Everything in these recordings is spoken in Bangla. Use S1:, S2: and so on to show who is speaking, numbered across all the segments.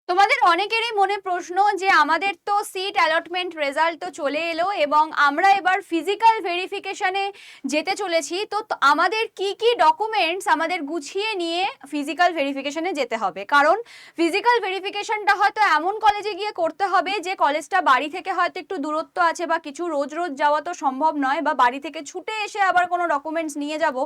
S1: তোমাদের অনেকেরই মনে প্রশ্ন যে আমাদের তো সিট অ্যালটমেন্ট রেজাল্ট তো চলে এলো এবং আমরা এবার ফিজিক্যাল ভেরিফিকেশনে যেতে চলেছি। তো আমাদের কি কি ডকুমেন্টস আমাদের গুছিয়ে নিয়ে ফিজিক্যাল ভেরিফিকেশনে যেতে হবে, কারণ ফিজিক্যাল ভেরিফিকেশনটা হয়তো এমন কলেজে গিয়ে করতে হবে যে কলেজটা বাড়ি থেকে হয়তো একটু দূরত্ব আছে বা কিছু রোজ রোজ যাওয়া তো সম্ভব নয়, বা বাড়ি থেকে ছুটে এসে আবার কোনো ডকুমেন্টস নিয়ে যাব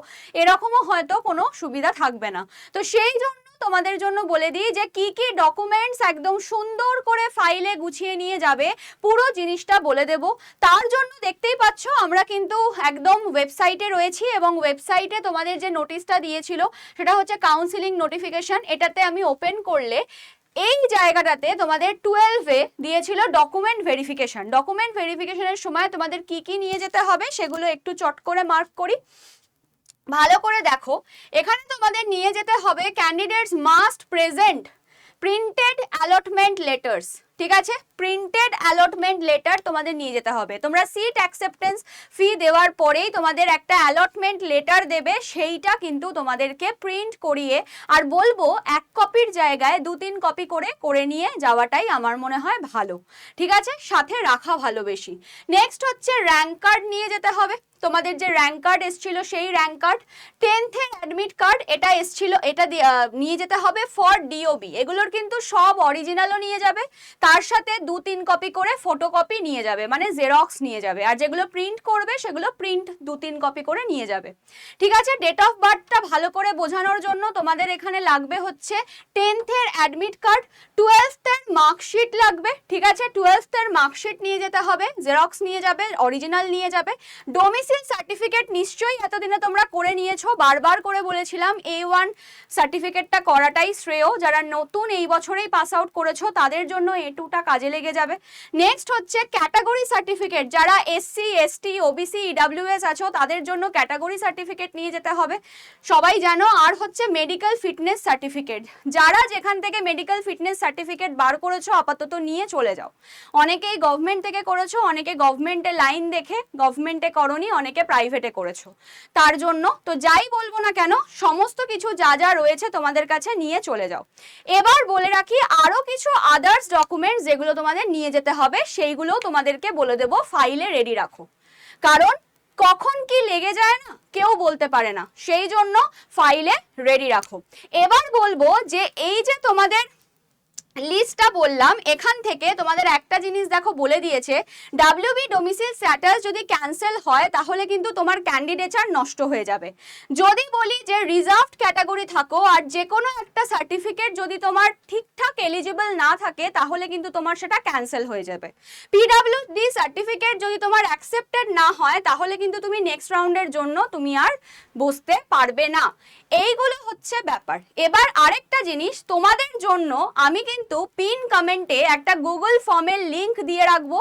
S1: এরকমও হয়তো কোনো সুবিধা থাকবে না। তো সেই জন্য তোমাদের জন্য বলে দিই যে কি কি ডকুমেন্টস একদম সুন্দর করে ফাইলে গুছিয়ে নিয়ে যাবে, পুরো জিনিসটা বলে দেব। তার জন্য দেখতেই পাচ্ছ আমরা কিন্তু একদম ওয়েবসাইটে রয়েছি এবং ওয়েবসাইটে তোমাদের যে নোটিশটা দিয়েছিল সেটা হচ্ছে কাউন্সিলিং নোটিফিকেশন। এটাতে আমি ওপেন করলে এই জায়গাটাতে তোমাদের 12-এ দিয়েছিল ডকুমেন্ট ভেরিফিকেশন। ডকুমেন্ট ভেরিফিকেশনের সময় তোমাদের কি কি নিয়ে যেতে হবে সেগুলো একটু চট করে মার্ক করি, ভালো করে দেখো। এখানে তোমাদের নিয়ে যেতে হবে candidates must present printed allotment letters, ঠিক আছে? প্রিন্টেড অ্যালটমেন্ট লেটার তোমাদের নিয়ে যেতে হবে। তোমরা সিট অ্যাকসেপ্টেন্স ফি দেওয়ার পরেই তোমাদের একটা অ্যালটমেন্ট লেটার দেবে, সেইটা কিন্তু তোমাদেরকে প্রিন্ট করিয়ে, আর বলবো 1 কপির জায়গায় 2-3 কপি করে নিয়ে যাওয়াটাই আমার মনে হয় ভালো, ঠিক আছে? সাথে রাখা ভালো বেশি। নেক্সট হচ্ছে র্যাঙ্ক কার্ড নিয়ে যেতে হবে। তোমাদের যে র্যাঙ্ক কার্ড এসেছিল সেই র্যাঙ্ক কার্ড, 10th এর অ্যাডমিট কার্ড এটা এসেছিল, এটা নিয়ে যেতে হবে ফর ডিওবি। এগুলোর কিন্তু সব অরিজিনালও নিয়ে যাবে, তার সাথে 2-3 কপি করে ফটোকপি নিয়ে যাবে, মানে জেরক্স নিয়ে যাবে। আর যেগুলো প্রিন্ট করবে সেগুলো প্রিন্ট 2-3 কপি করে নিয়ে যাবে, ঠিক আছে? ডেট অফ বার্থটা ভালো করে বোঝানোর জন্য তোমাদের এখানে লাগবে হচ্ছে 10th এর অ্যাডমিট কার্ড, 12th এর মার্কশিট লাগবে, ঠিক আছে? 12th এর মার্কশিট নিয়ে যেতে হবে, জেরক্স নিয়ে যাবে, অরিজিনাল নিয়ে যাবে। ডোমিসাইল সার্টিফিকেট নিশ্চয়ই এতদিনে তোমরা করে নিয়েছো, বারবার করে বলেছিলাম A1 সার্টিফিকেটটা করাটাই শ্রেয়। যারা নতুন এই বছরেই পাস আউট করেছো তাদের জন্য A2টা কাজে লেগে যাবে। নেক্সট হচ্ছে ক্যাটাগরি সার্টিফিকেট, যারা SC ST OBC EWS আছো তাদের জন্য ক্যাটাগরি সার্টিফিকেট নিয়ে যেতে হবে, সবাই জানো। আর হচ্ছে মেডিকেল ফিটনেস সার্টিফিকেট, যারা যেখান থেকে মেডিকেল ফিটনেস সার্টিফিকেট বার করেছো আপাতত নিয়ে চলে যাও। অনেকেই গভর্নমেন্ট থেকে করেছো, অনেকে গভর্নমেন্টে লাইন দেখে গভর্নমেন্টে করনি, অনেকে প্রাইভেটে করেছো। তার জন্য তো যাই বলবো না কেন সমস্ত কিছু যা যা রয়েছে তোমাদের কাছে নিয়ে চলে যাও। এবার বলে রাখি আরো কিছু আদার্স ডকুমেন্টস যেগুলো তোমাদের নিয়ে যেতে হবে, সেইগুলো তোমাদেরকে বলে দেবো, ফাইলে রেডি রাখো, কারণ কখন কি লেগে যায় না কেউ বলতে পারে না, সেই জন্য ফাইলে রেডি রাখো। এবার বলবো যে এই যে তোমাদের লিস্টটা বললাম, এখান থেকে তোমাদের একটা জিনিস দেখো বলে দিয়েছে, ডাব্লিউবি ডোমিসাইল স্ট্যাটাস যদি ক্যান্সেল হয় তাহলে কিন্তু তোমার ক্যান্ডিডেচার নষ্ট হয়ে যাবে। যদি বলি যে রিজার্ভড ক্যাটাগরি থাকো আর যে কোনো একটা সার্টিফিকেট যদি তোমার ঠিকঠাক এলিজিবল না থাকে তাহলে কিন্তু তোমার সেটা ক্যান্সেল হয়ে যাবে। পিডাব্লিউডি সার্টিফিকেট যদি তোমার অ্যাকসেপ্টেড না হয় তাহলে কিন্তু তুমি নেক্সট রাউন্ডের জন্য তুমি আর বসতে পারবে না। এইগুলো হচ্ছে ব্যাপার। এবার আরেকটা জিনিস তোমাদের জন্য আমি কিন্তু পিন কমেন্টে একটা গুগল ফর্মের লিংক দিয়ে রাখবো।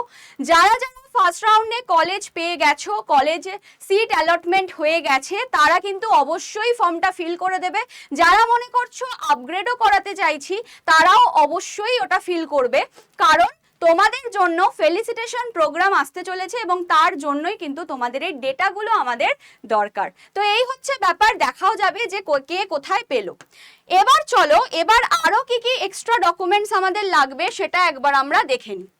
S1: যারা যারা ফার্স্ট রাউন্ডে কলেজ পেয়ে গেছো, কলেজে সিট অ্যালটমেন্ট হয়ে গেছে, তারা কিন্তু অবশ্যই ফর্মটা ফিল করে দেবে। যারা মনে করছো আপগ্রেডও করাতে চাইছি তারাও অবশ্যই ওটা ফিল করবে, কারণ তোমাদের জন্য ফেলিসিটেশন প্রোগ্রাম আসতে চলেছে এবং তার জন্যই কিন্তু তোমাদের এই ডেটাগুলো আমাদের দরকার। তো এই হচ্ছে ব্যাপার, দেখাও যাবে যে কে কোথায় পেলো। এবার চলো, এবার আরো কি কি এক্সট্রা ডকুমেন্টস আমাদের লাগবে সেটা একবার আমরা দেখে নিই।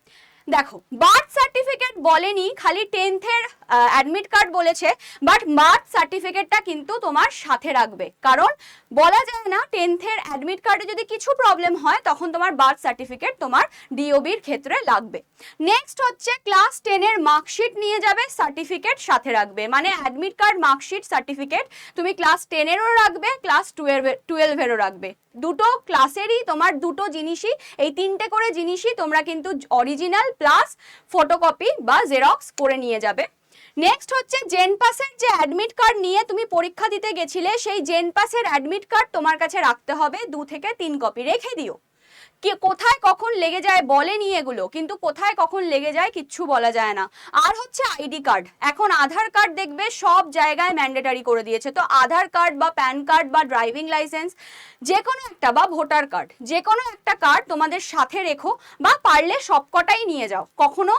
S1: দেখো, বার্থ সার্টিফিকেট বলেনি, খালি 10th এর অ্যাডমিট কার্ড বলেছে, বাট বার্থ সার্টিফিকেটটা কিন্তু তোমার সাথে রাখবে, কারণ বলা যায় না 10th এর অ্যাডমিট কার্ডে যদি কিছু প্রবলেম হয় তখন তোমার বার্থ সার্টিফিকেট তোমার ডিওবির ক্ষেত্রে লাগবে। নেক্সট হচ্ছে ক্লাস 10 এর মার্কশিট নিয়ে যাবে, সার্টিফিকেট সাথে রাখবে, মানে অ্যাডমিট কার্ড মার্কশিট সার্টিফিকেট তুমি ক্লাস 10-এরও রাখবে, ক্লাস 12-এরও রাখবে। দুটো ক্লাসেরই তোমার দুটো জিনিসই, এই 3টে করে জিনিসই তোমরা কিন্তু অরিজিনাল প্লাস ফটোকপি বা জেরক্স করে নিয়ে যাবে। নেক্সট হচ্ছে জেনপাসের যে অ্যাডমিট কার্ড নিয়ে তুমি পরীক্ষা দিতে গেছিলে, সেই জেনপাসের অ্যাডমিট কার্ড তোমার কাছে রাখতে হবে, 2 থেকে 3 কপি রেখে দিও। কি কোথায় কখন লেগে যায় বলেনি এগুলো, কিন্তু কোথায় কখন লেগে যায় কিচ্ছু বলা যায় না। আর হচ্ছে আইডি কার্ড, এখন আধার কার্ড দেখবে সব জায়গায় ম্যান্ডেটারি করে দিয়েছে, তো আধার কার্ড বা প্যান কার্ড বা ড্রাইভিং লাইসেন্স যে কোনো একটা, বা ভোটার কার্ড যে কোনো একটা কার্ড তোমাদের সাথে রেখো, বা পারলে সবকটাই নিয়ে যাও, কখনো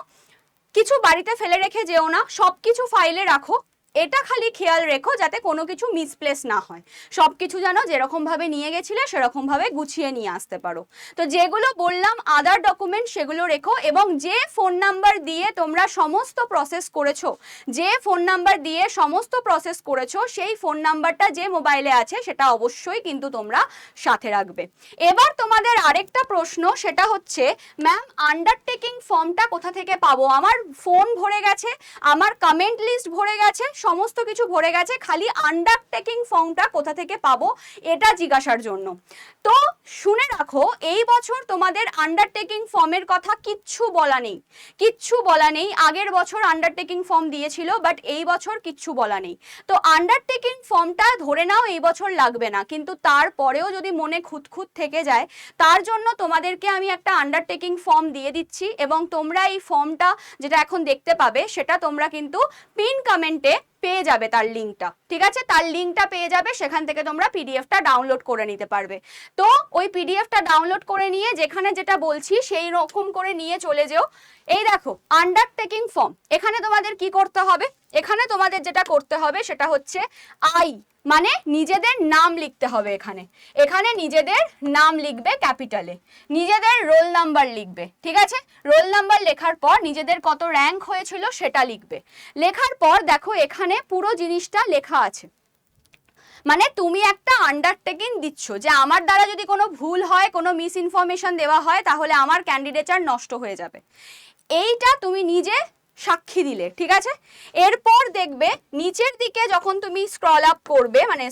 S1: কিছু বাড়িতে ফেলে রেখে যেও না, সব কিছু ফাইলে রাখো। এটা খালি খেয়াল রেখো যাতে কোনো কিছু মিসপ্লেস না হয়, সব কিছু যেন যেরকমভাবে নিয়ে গেছিলে সেরকমভাবে গুছিয়ে নিয়ে আসতে পারো। তো যেগুলো বললাম আদার ডকুমেন্ট সেগুলো রেখো, এবং যে ফোন নাম্বার দিয়ে তোমরা সমস্ত প্রসেস করেছো, যে ফোন নাম্বার দিয়ে সমস্ত প্রসেস করেছো সেই ফোন নাম্বারটা যে মোবাইলে আছে সেটা অবশ্যই কিন্তু তোমরা সাথে রাখবে। এবার তোমাদের আরেকটা প্রশ্ন, সেটা হচ্ছে ম্যাম আন্ডারটেকিং ফর্মটা কোথা থেকে পাবো? আমার ফোন ভরে গেছে, আমার কমেন্ট লিস্ট ভরে গেছে, সমস্ত কিছু ভরে গেছে, খালি আন্ডারটেকিং ফর্মটা কোথা থেকে পাবো এটা জিজ্ঞাসার জন্য। তো শুনে রাখো, এই বছর তোমাদের আন্ডারটেকিং ফর্মের কথা কিচ্ছু বলা নেই, কিচ্ছু বলা নেই। আগের বছর আন্ডারটেকিং ফর্ম দিয়েছিল, বাট এই বছর কিচ্ছু বলা নেই। তো আন্ডারটেকিং ফর্মটা ধরে নাও এই বছর লাগবে না, কিন্তু তারপরেও যদি মনে খুঁতখুঁত থেকে যায়, তার জন্য তোমাদেরকে আমি একটা আন্ডারটেকিং ফর্ম দিয়ে দিচ্ছি, এবং তোমরা এই ফর্মটা যেটা এখন দেখতে পাবে সেটা তোমরা কিন্তু পিন কমেন্টে পেয়ে যাবে তার লিঙ্কটা, ঠিক আছে? তার লিঙ্কটা পেয়ে যাবে, সেখান থেকে তোমরা পিডিএফটা ডাউনলোড করে নিতে পারবে। তো ওই পিডিএফটা ডাউনলোড করে নিয়ে যেখানে যেটা বলছি সেই রকম করে নিয়ে চলে যেও। এই দেখো আন্ডারটেকিং ফর্ম, এখানে তোমাদের কি করতে হবে? এখানে তোমাদের যেটা করতে হবে সেটা হচ্ছে আই, মানে নিজেদের নাম লিখতে হবে। এখানে এখানে নিজেদের নাম লিখবে ক্যাপিটালে, নিজেদের রোল নাম্বার লিখবে, ঠিক আছে? রোল নাম্বার লেখার পর নিজেদের কত র্যাঙ্ক হয়েছিল সেটা লিখবে। লেখার পর দেখো এখানে পুরো জিনিসটা লেখা আছে, মানে তুমি একটা আন্ডারটেকিং দিচ্ছ যে আমার দ্বারা যদি কোনো ভুল হয়, কোনো মিস ইনফরমেশন দেওয়া হয়, তাহলে আমার ক্যান্ডিডেচার নষ্ট হয়ে যাবে। এইটা তুমি নিজে সাক্ষী দিলে, ঠিক আছে? এরপর দেখবে নিচের দিকে যখন তুমি স্ক্রল আপ করবে, মানে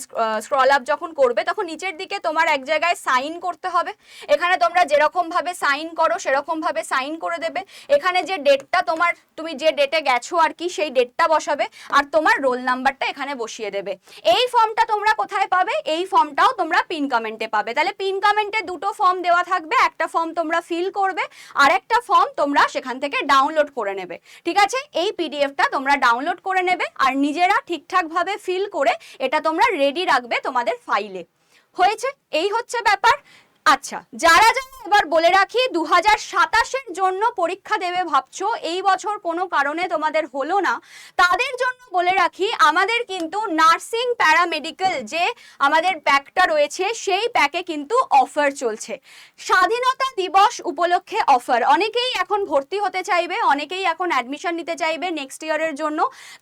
S1: স্ক্রল আপ যখন করবে তখন নিচের দিকে তোমার এক জায়গায় সাইন করতে হবে। এখানে তোমরা যেরকম ভাবে সাইন করো সেরকম ভাবে সাইন করে দেবে। এখানে যে ডেটটা তুমি যে ডেটে গেছো আর কি, সেই ডেটটা বসাবে, আর তোমার রোল নাম্বারটা এখানে বসিয়ে দেবে। এই ফর্মটা তোমরা কোথায় পাবে? এই ফর্মটাও তোমরা পিন কমেন্টে পাবে। তাহলে পিন কমেন্টে দুটো ফর্ম দেওয়া থাকবে, একটা ফর্ম তোমরা ফিল করবে, আর একটা ফর্ম তোমরা সেখান থেকে ডাউনলোড করে নেবে, ঠিক আছে? এই পিডিএফটা তোমরা ডাউনলোড করে নেবে আর নিজেরা ঠিকঠাক ভাবে ফিল করে এটা তোমরা রেডি রাখবে তোমাদের ফাইলে। হয়েছে? এই হচ্ছে ব্যাপার। আচ্ছা, যারা যারা এবার বলে রাখি 2027-এর জন্য পরীক্ষা দেবে ভাবছো, এই বছর কোনো কারণে তোমাদের হলো না, তাদের জন্য বলে রাখি আমাদের কিন্তু নার্সিং প্যারামেডিক্যাল যে আমাদের প্যাকটা রয়েছে সেই প্যাকে কিন্তু অফার চলছে। স্বাধীনতা দিবস উপলক্ষে অফার, অনেকেই এখন ভর্তি হতে চাইবে, অনেকেই এখন অ্যাডমিশন নিতে চাইবে নেক্সট ইয়ারের জন্য।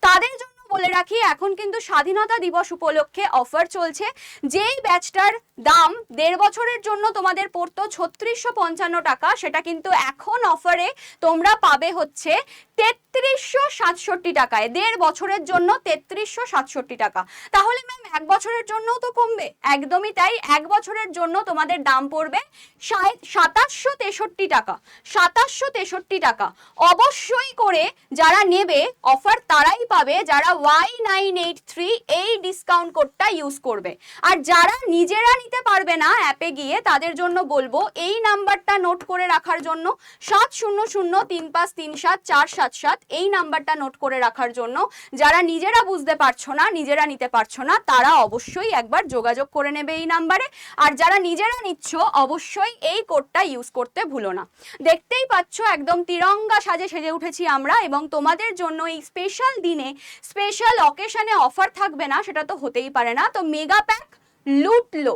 S1: তাদের জন্য বলে রাখি এখন কিন্তু স্বাধীনতা দিবস উপলক্ষে অফার চলছে। যেই ব্যাচটার দাম 1.5 বছরের জন্য তোমাদের পড়তো 3655 টাকা, সেটা কিন্তু এখন অফারে তোমরা পাবে হচ্ছে 3367 টাকায়। 1.5 বছরের জন্য 3367 টাকা। তাহলে ম্যাম 1 বছরের জন্যও তো কমবে? একদমই তাই, 1 বছরের জন্য তোমাদের দাম পড়বে 2763 টাকা। 2763 টাকা অবশ্যই করে যারা নেবে অফার তারাই পাবে যারা Y983 এই ডিসকাউন্ট কোডটা ইউজ করবে। আর যারা নিজেরা নিতে পারবে না অ্যাপে গিয়ে, তাদের জন্য বলবো এই নাম্বারটা নোট করে রাখার জন্য, 7003537477, এই নাম্বারটা নোট করে রাখার জন্য। যারা নিজেরা বুঝতে পারছো না, নিজেরা নিতে পারছো না, তারা অবশ্যই একবার যোগাযোগ করে নেবে এই নাম্বারে। আর যারা নিজেরা নিচ্ছ অবশ্যই এই কোডটা ইউজ করতে ভুলো না। দেখতেই পাচ্ছ একদম তিরঙ্গা সাজে সেজে উঠেছি আমরা, এবং তোমাদের জন্য এই স্পেশাল দিনে স্পেশাল অকেশনে অফার থাকবে না সেটা তো হতেই পারে না। তো মেগা প্যাক লুটলো,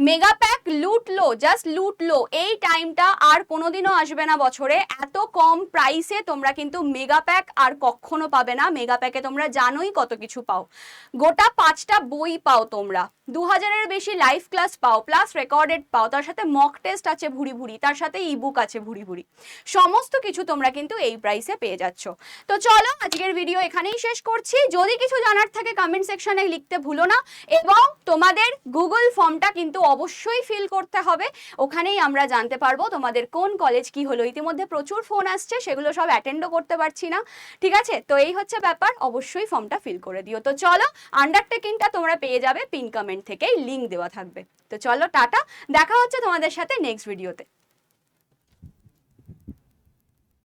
S1: মেগা প্যাক লুটলো, জাস্ট লুটলো। এই টাইমটা আর কোনোদিনও আসবে না বছরে। এত কম প্রাইসে তোমরা কিন্তু মেগা প্যাক আর কখনো পাবে না। মেগা প্যাকে তোমরা জানোই কত কিছু পাও, গোটা 5টা বই পাও তোমরা, 2000-এর বেশি লাইভ ক্লাস পাও, প্লাস রেকর্ডেড পাও, তার সাথে মক টেস্ট আছে ভুরি ভুরি, তার সাথে ইবুক আছে ভুরি ভুরি, সমস্ত কিছু তোমরা কিন্তু এই প্রাইসে পেয়ে যাচ্ছ। তো চলো আজকের ভিডিও এখানেই শেষ করছি। যদি কিছু জানার থাকে কমেন্ট সেকশনে লিখতে ভুলো না, এবং তোমাদের গুগল ফর্মটা কিন্তু অবশ্যই ফিল করতে হবে। ওখানেই আমরা জানতে পারবো তোমাদের কোন কলেজ কি হলো। ইতিমধ্যে প্রচুর ফোন আসছে, সেগুলো সব অ্যাটেন্ডও করতে পারছি না, ঠিক আছে? তো এই হচ্ছে ব্যাপার, অবশ্যই ফর্মটা ফিল করে দিও। তো চলো, আন্ডারটেকিংটা তোমরা পেয়ে যাবে পিন কমেন্ট থেকেই, লিঙ্ক দেওয়া থাকবে। তো চলো টাটা, দেখা হচ্ছে তোমাদের সাথে নেক্সট ভিডিওতে।